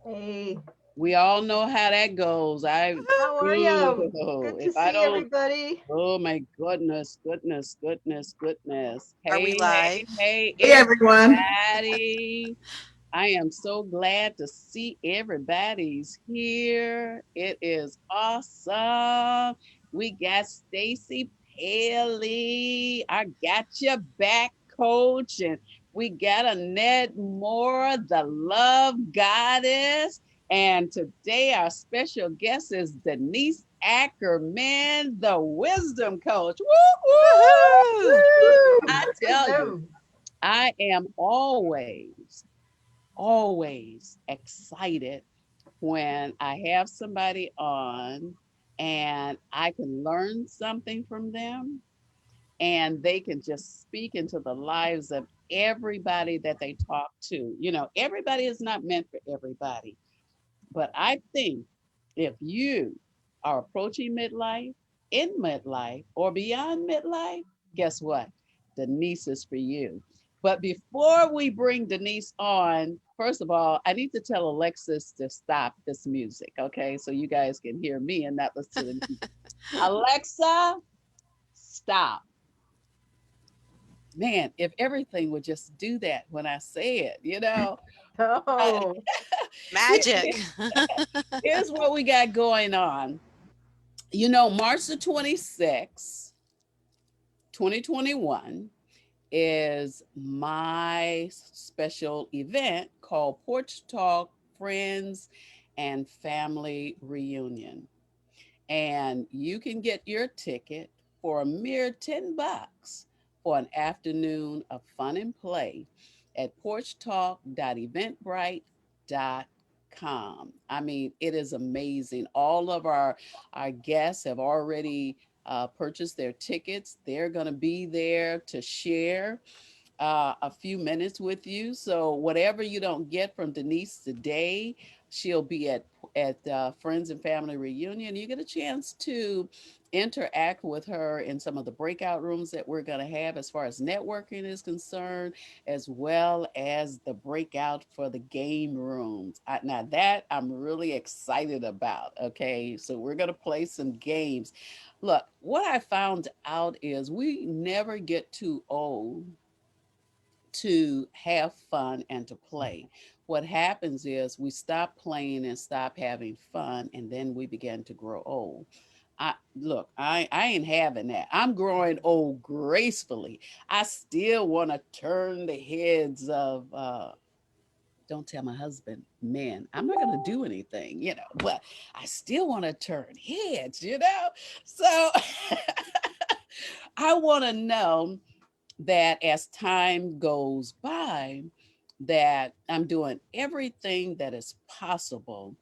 Hey, We all know how that goes. how are you? Good to If I see don't, everybody. oh my goodness, goodness, goodness, goodness. Are we Hey, live? hey, Hey everyone. everybody. I am so glad to see everybody's here. It is awesome. We got Stacy Paley. I got your back, coach. And we got Annette Moore, the love goddess. And today our special guest is Denise Ackerman, the wisdom coach. Woo woo! Woohoo! I Woo! tell you, Wisdom. I am always excited when I have somebody on and I can learn something from them and they can just speak into the lives of everybody that they talk to. You know, everybody is not meant for everybody, but I think if you are approaching midlife, in midlife, or beyond midlife, guess what? Denise is for you. But before we bring Denise on, first of all, I need to tell Alexis to stop this music, okay? So you guys can hear me and not listen to the music. Alexa, stop. Man, if everything would just do that when I say it, you know. Uh, Oh, Magic. Here's what we got going on. You know, March the 26th, 2021 is my special event called Porch Talk Friends and Family Reunion. And you can get your ticket for a mere $10 for an afternoon of fun and play at porchtalk.eventbrite.com. I mean, it is amazing. All of our guests have already purchased their tickets. They're going to be there to share a few minutes with you. So whatever you don't get from Denise today, she'll be at Friends and Family Reunion. You get a chance to interact with her in some of the breakout rooms that we're going to have as far as networking is concerned, as well as the breakout for the game rooms. Now that I'm really excited about. Okay, so we're going to play some games. Look, what I found out is we never get too old to have fun and to play. What happens is we stop playing and stop having fun, and then we begin to grow old. I ain't having that. I'm growing old gracefully. I still want to turn the heads of don't tell my husband, man, I'm not going to do anything, you know, but I still want to turn heads, you know? So I want to know that as time goes by, that I'm doing everything that is possible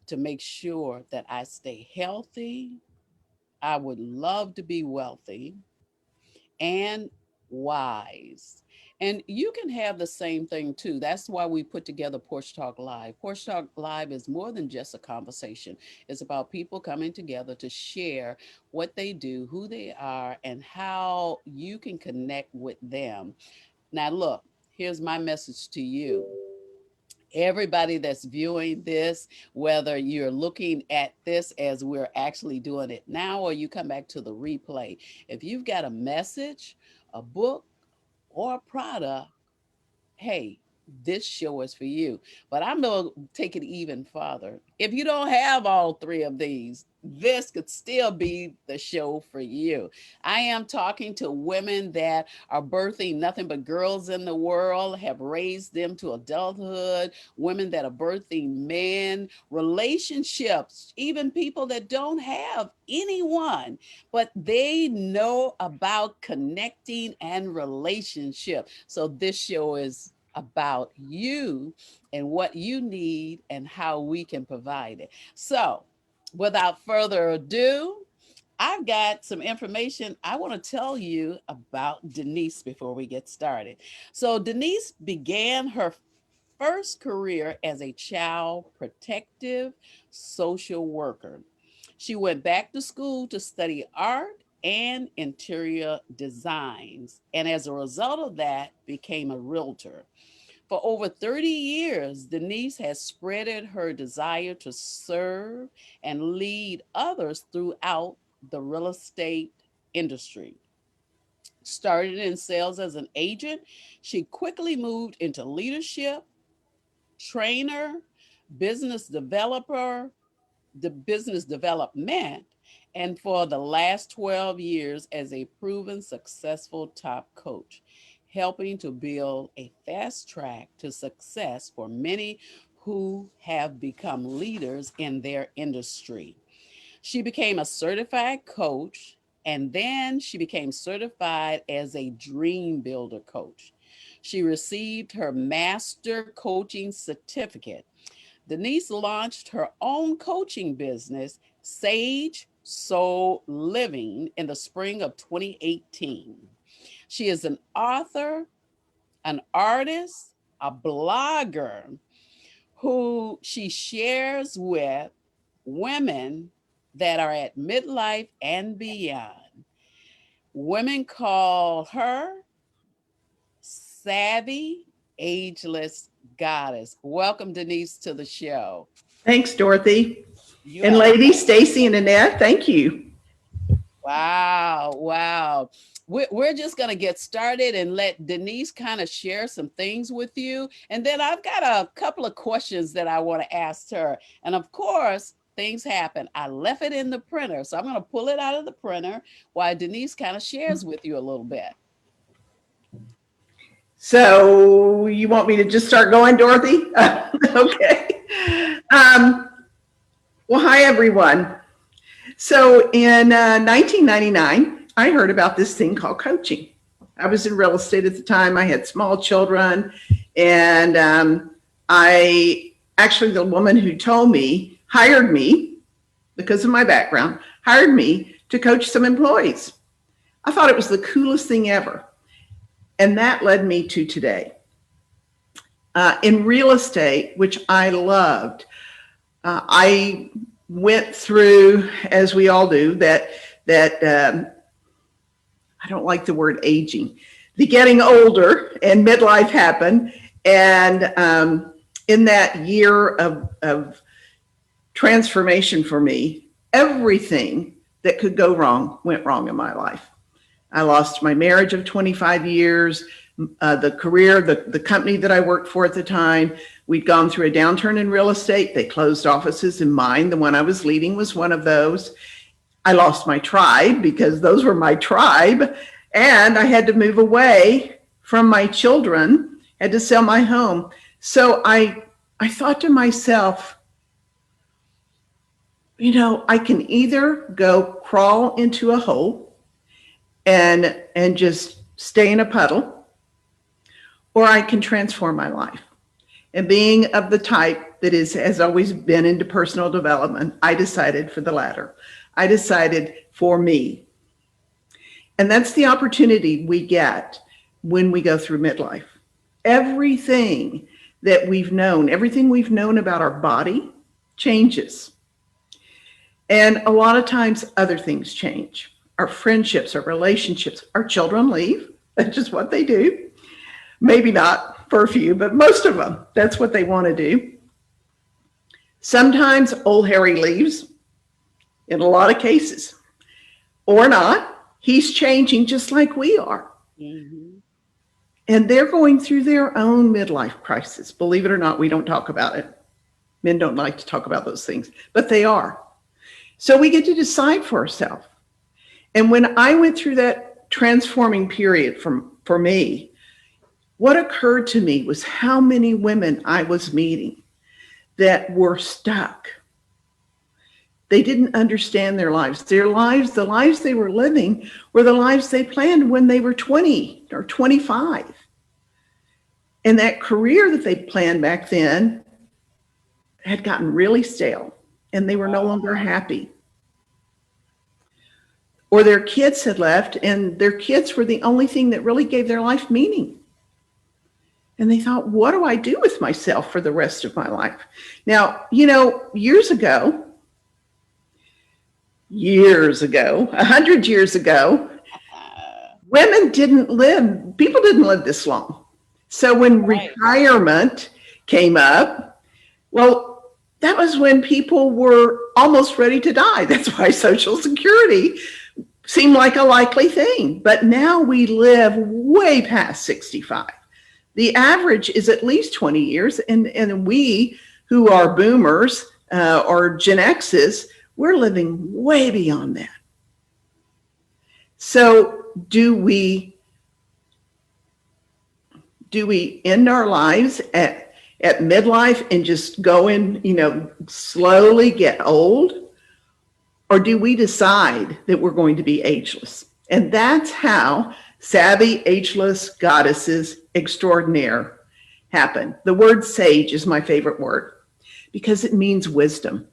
to make sure that I stay healthy. I would love to be wealthy and wise. And you can have the same thing too. That's why we put together Porch Talk Live. Porch Talk Live is more than just a conversation, it's about people coming together to share what they do, who they are, and how you can connect with them. Now, look, here's my message to you. Everybody that's viewing this, whether you're looking at this as we're actually doing it now or you come back to the replay, if you've got a message, a book, or a product, hey, this show is for you. But I'm going to take it even farther. If you don't have all three of these, this could still be the show for you. I am talking to women that are birthing nothing but girls in the world, have raised them to adulthood, women that are birthing men, relationships, even people that don't have anyone, but they know about connecting and relationship. So this show is about you and what you need and how we can provide it. So, without further ado, I've got some information I want to tell you about Denise before we get started. So, Denise began her first career as a child protective social worker. She went back to school to study art and interior designs, and as a result of that, became a realtor. For over 30 years, Denise has spreaded her desire to serve and lead others throughout the real estate industry. Started in sales as an agent, she quickly moved into leadership, trainer, business developer, the business development, and for the last 12 years as a proven successful top coach, helping to build a fast track to success for many who have become leaders in their industry. She became a certified coach, and then she became certified as a dream builder coach. She received her master coaching certificate. Denise launched her own coaching business, Sage Soul Living, in the spring of 2018. She is an author, an artist, a blogger who she shares with women that are at midlife and beyond. Women call her Savvy Ageless Goddess. Welcome, Denise, to the show. Thanks, Dorothy. You And are ladies, Stacy and Annette, thank you. wow, wow. We're just going to get started and let Denise kind of share some things with you. And then I've got a couple of questions that I want to ask her. And of course, things happen. I left it in the printer. So I'm going to pull it out of the printer while Denise kind of shares with you a little bit. So you want me to just start going, Dorothy? Okay. Um, well, hi, everyone. So in 1999, I heard about this thing called coaching. I was in real estate at the time. I had small children. And the woman who told me hired me because of my background, hired me to coach some employees. I thought it was the coolest thing ever. And that led me to today. In real estate, which I loved, I went through, as we all do, that I don't like the word aging, the getting older, and midlife happened. And in that year of transformation for me, everything that could go wrong went wrong in my life. I lost my marriage of 25 years, the career, the company that I worked for at the time. We'd gone through a downturn in real estate. They closed offices, and mine, the one I was leading, was one of those. I lost my tribe because those were my tribe, and I had to move away from my children, had to sell my home. So I thought to myself, I can either go crawl into a hole and just stay in a puddle, or I can transform my life. And being of the type that has always been into personal development, I decided for the latter. I decided for me. And that's the opportunity we get when we go through midlife. Everything we've known about our body changes. And a lot of times other things change. Our friendships, our relationships, our children leave. That's just what they do. Maybe not for a few, but most of them, that's what they want to do. Sometimes old Harry leaves, in a lot of cases, or not. He's changing just like we are. Mm-hmm. And they're going through their own midlife crisis. Believe it or not, we don't talk about it. Men don't like to talk about those things, but they are. So we get to decide for ourselves. And when I went through that transforming period for me, what occurred to me was how many women I was meeting that were stuck. They didn't understand their lives. The lives they were living were the lives they planned when they were 20 or 25. And that career that they planned back then had gotten really stale, and they were no longer happy. Or their kids had left, and their kids were the only thing that really gave their life meaning. And they thought, what do I do with myself for the rest of my life? Now, years ago, 100 years ago, people didn't live this long. So when Right. retirement came up, well, that was when people were almost ready to die. That's why Social Security seemed like a likely thing. But now we live way past 65. The average is at least 20 years. And we who are boomers or Gen X's, we're living way beyond that. So do we end our lives at midlife and just go in, slowly get old? Or do we decide that we're going to be ageless? And that's how savvy, ageless goddesses extraordinaire happen. The word sage is my favorite word because it means wisdom.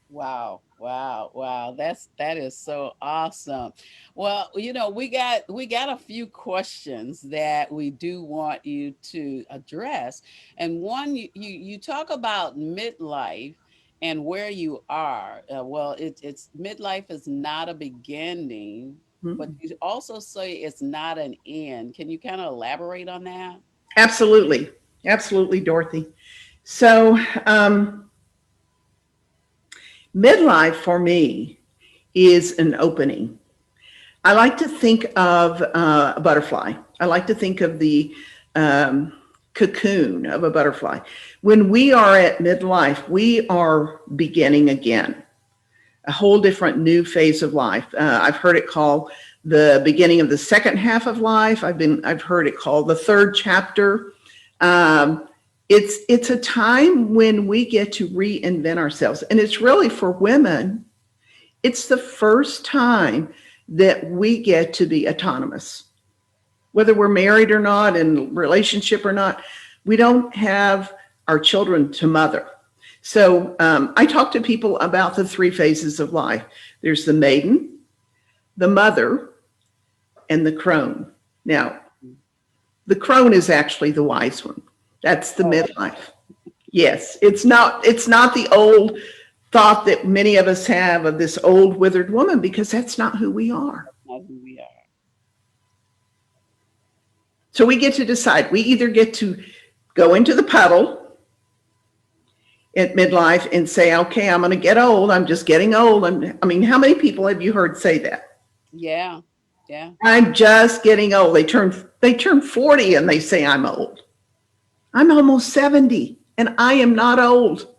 Wow, wow, wow. That is so awesome. Well, we got a few questions that we do want you to address. And one, you talk about midlife and where you are. Well, it's midlife is not a beginning, but Mhm. you also say it's not an end. Can you kind of elaborate on that? Absolutely. Absolutely, Dorothy. So, midlife for me is an opening. I like to think of a butterfly. I like to think of the um, cocoon of a butterfly. When we are at midlife, we are beginning again, a whole different new phase of life. I've heard it called the beginning of the second half of life. I've heard it called the third chapter. Um, it's a time when we get to reinvent ourselves, and it's really for women. It's the first time that we get to be autonomous, whether we're married or not, in relationship or not. We don't have our children to mother. So I talk to people about the three phases of life. There's the maiden, the mother, and the crone. Now, the crone is actually the wise one. That's the Oh, midlife. Yes, it's not the old thought that many of us have of this old withered woman, because that's not who we are. that's not who we are. So we get to decide. We either get to go into the puddle at midlife and say, okay, I'm going to get old. I'm just getting old. I mean, how many people have you heard say that? Yeah, yeah. I'm just getting old. They turn 40 and they say I'm old. I'm almost 70 and I am not old.